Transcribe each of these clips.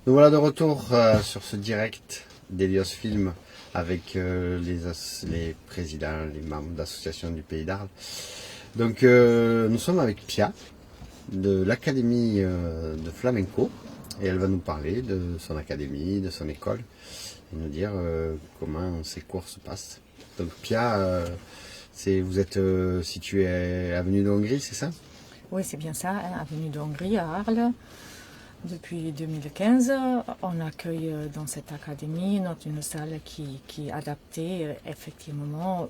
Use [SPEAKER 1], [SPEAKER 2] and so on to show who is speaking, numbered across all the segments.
[SPEAKER 1] Nous voilà de retour sur ce direct d'Elios Film avec les présidents, les membres d'associations du Pays d'Arles. Donc nous sommes avec Pia de l'Académie de Flamenco et elle va nous parler de son académie, de son école et nous dire comment ses cours se passent. Donc Pia, vous êtes situé avenue de Hongrie, c'est ça?
[SPEAKER 2] Oui, c'est bien ça, hein, avenue de Hongrie à Arles. Depuis 2015, on accueille dans cette académie une salle qui est adaptée effectivement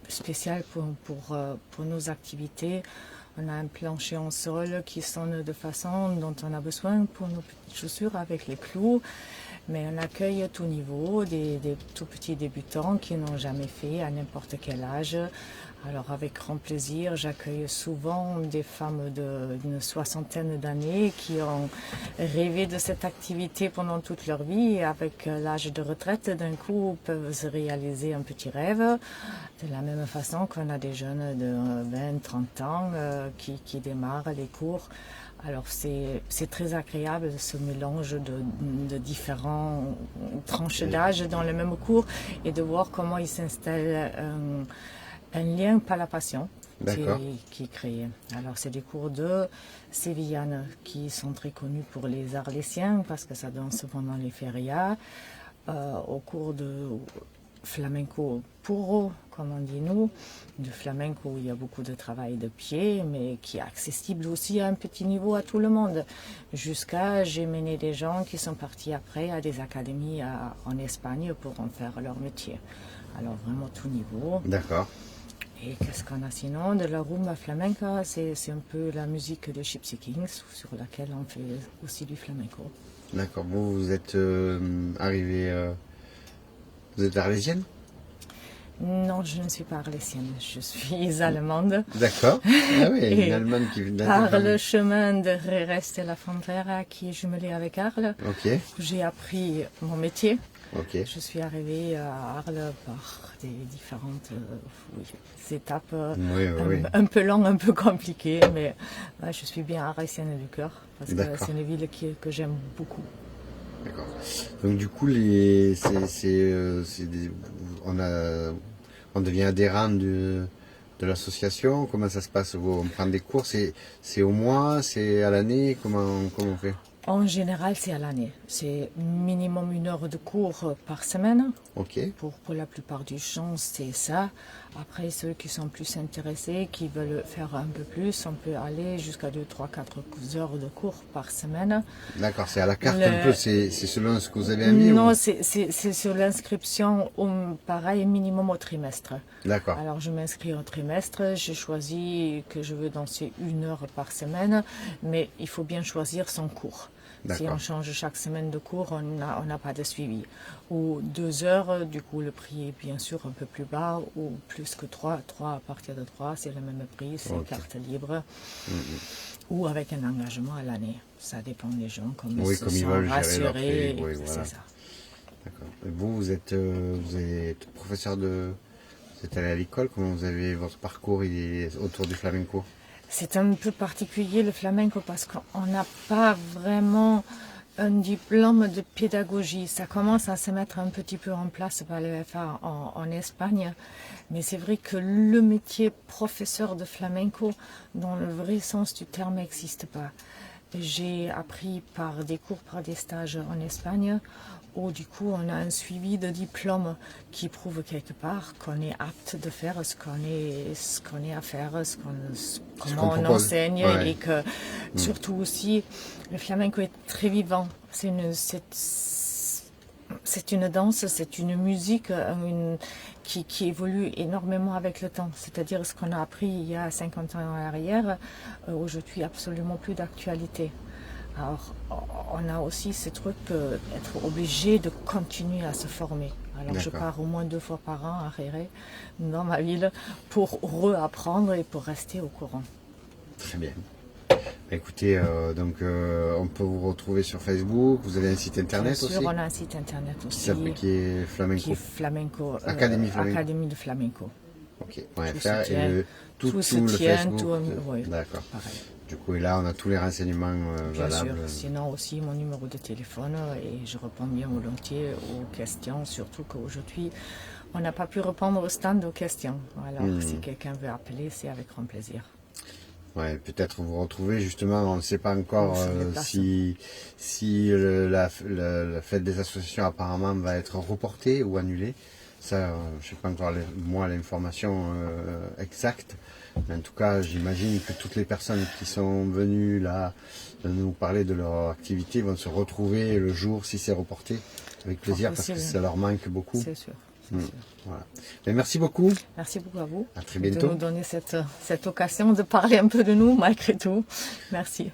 [SPEAKER 2] spéciale pour nos activités. On a un plancher en sol qui sonne de façon dont on a besoin pour nos petites chaussures avec les clous. Mais on accueille tout niveau, des tout petits débutants qui n'ont jamais fait à n'importe quel âge. Alors avec grand plaisir, j'accueille souvent des femmes d'une soixantaine d'années qui ont rêvé de cette activité pendant toute leur vie et avec l'âge de retraite, d'un coup, peuvent se réaliser un petit rêve. De la même façon qu'on a des jeunes de 20-30 ans qui démarrent les cours. Alors c'est très agréable ce mélange de différents tranches d'âge dans le même cours et de voir comment il s'installe un lien par la passion qui est créé. Alors c'est des cours de sévillanes qui sont très connus pour les Arlésiens parce que ça danse pendant les férias. Au cours de flamenco puro, comme on dit nous, de flamenco où il y a beaucoup de travail de pied, mais qui est accessible aussi à un petit niveau à tout le monde. Jusqu'à, j'ai mené des gens qui sont partis après à des académies en Espagne pour en faire leur métier. Alors vraiment tout niveau.
[SPEAKER 1] D'accord.
[SPEAKER 2] Et qu'est-ce qu'on a sinon? De la rumba flamenca, c'est un peu la musique de Gypsy Kings, sur laquelle on fait aussi du flamenco.
[SPEAKER 1] D'accord. Vous êtes arrivé... Vous êtes arlésienne?
[SPEAKER 2] Non, je ne suis pas arlésienne, je suis allemande.
[SPEAKER 1] D'accord. Ah oui, une Allemande qui vient
[SPEAKER 2] Par le chemin de Jerez de la Frontera qui est jumelé avec Arles, j'ai appris mon métier. Je suis arrivée à Arles par des différentes étapes un peu longues, un peu compliquées, mais je suis bien arlésienne du cœur parce que c'est une ville que j'aime beaucoup.
[SPEAKER 1] D'accord. Donc du coup, on devient adhérent de l'association. Comment ça se passe? On prend des cours, c'est au mois, c'est à l'année, comment on fait?
[SPEAKER 2] En général, c'est à l'année. C'est minimum 1 heure de cours par semaine. Pour la plupart du temps, c'est ça. Après, ceux qui sont plus intéressés, qui veulent faire un peu plus, on peut aller jusqu'à 2, 3, 4 heures de cours par semaine.
[SPEAKER 1] D'accord, c'est à la carte un peu, c'est selon ce que vous avez mis?
[SPEAKER 2] Non, c'est sur l'inscription, pareil, minimum au trimestre.
[SPEAKER 1] D'accord.
[SPEAKER 2] Alors, je m'inscris au trimestre, j'ai choisi que je veux danser 1 heure par semaine, mais il faut bien choisir son cours. Si on change chaque semaine de cours, on n'a pas de suivi. Ou 2 heures, du coup le prix est bien sûr un peu plus bas, ou plus que 3 à partir de 3, c'est le même prix, c'est carte libre. Ou avec un engagement à l'année. Ça dépend des gens, comme ils veulent rassurés. C'est ça.
[SPEAKER 1] D'accord. Et vous êtes professeur vous êtes allé à l'école, comment vous avez votre parcours autour du flamenco?
[SPEAKER 2] C'est un peu particulier le flamenco parce qu'on n'a pas vraiment un diplôme de pédagogie. Ça commence à se mettre un petit peu en place par le FA en Espagne. Mais c'est vrai que le métier professeur de flamenco, dans le vrai sens du terme, n'existe pas. J'ai appris par des cours, par des stages en Espagne, où du coup on a un suivi de diplôme qui prouve quelque part qu'on est apte de faire ce qu'on est à faire, comment on enseigne et que surtout aussi le flamenco est très vivant. C'est une danse, c'est une musique qui évolue énormément avec le temps. C'est-à-dire ce qu'on a appris il y a 50 ans en arrière, aujourd'hui absolument plus d'actualité. Alors, on a aussi ce truc d'être obligé de continuer à se former. Alors, je pars au moins 2 fois par an à Jerez, dans ma ville, pour reapprendre et pour rester au courant.
[SPEAKER 1] Très bien. Écoutez, on peut vous retrouver sur Facebook, vous avez un site internet aussi?
[SPEAKER 2] Bien sûr, on a un site internet aussi.
[SPEAKER 1] Qui est Flamenco.
[SPEAKER 2] Qui est Flamenco.
[SPEAKER 1] Académie Flamenco.
[SPEAKER 2] Académie de Flamenco.
[SPEAKER 1] Ok,
[SPEAKER 2] Tout
[SPEAKER 1] .fr
[SPEAKER 2] se
[SPEAKER 1] et
[SPEAKER 2] tient. Tout se
[SPEAKER 1] le
[SPEAKER 2] tient,
[SPEAKER 1] Facebook.
[SPEAKER 2] oui,
[SPEAKER 1] D'accord.
[SPEAKER 2] pareil.
[SPEAKER 1] Du coup, et là, on a tous les renseignements
[SPEAKER 2] Bien
[SPEAKER 1] valables.
[SPEAKER 2] sûr. Sinon aussi mon numéro de téléphone et je réponds bien volontiers aux questions, surtout qu'aujourd'hui on n'a pas pu répondre au stand aux questions. Alors si quelqu'un veut appeler, c'est avec grand plaisir.
[SPEAKER 1] Ouais, peut-être vous retrouver justement, on ne sait pas encore
[SPEAKER 2] Sur les places.
[SPEAKER 1] si la fête des associations apparemment va être reportée ou annulée. Ça, je sais pas encore moi l'information exacte. Mais en tout cas, j'imagine que toutes les personnes qui sont venues là nous parler de leur activité vont se retrouver le jour si c'est reporté. Avec plaisir parce que ça leur manque beaucoup.
[SPEAKER 2] C'est sûr.
[SPEAKER 1] Voilà. Mais merci beaucoup.
[SPEAKER 2] Merci beaucoup à vous
[SPEAKER 1] À très
[SPEAKER 2] de
[SPEAKER 1] bientôt.
[SPEAKER 2] nous donner cette occasion de parler un peu de nous malgré tout. Merci.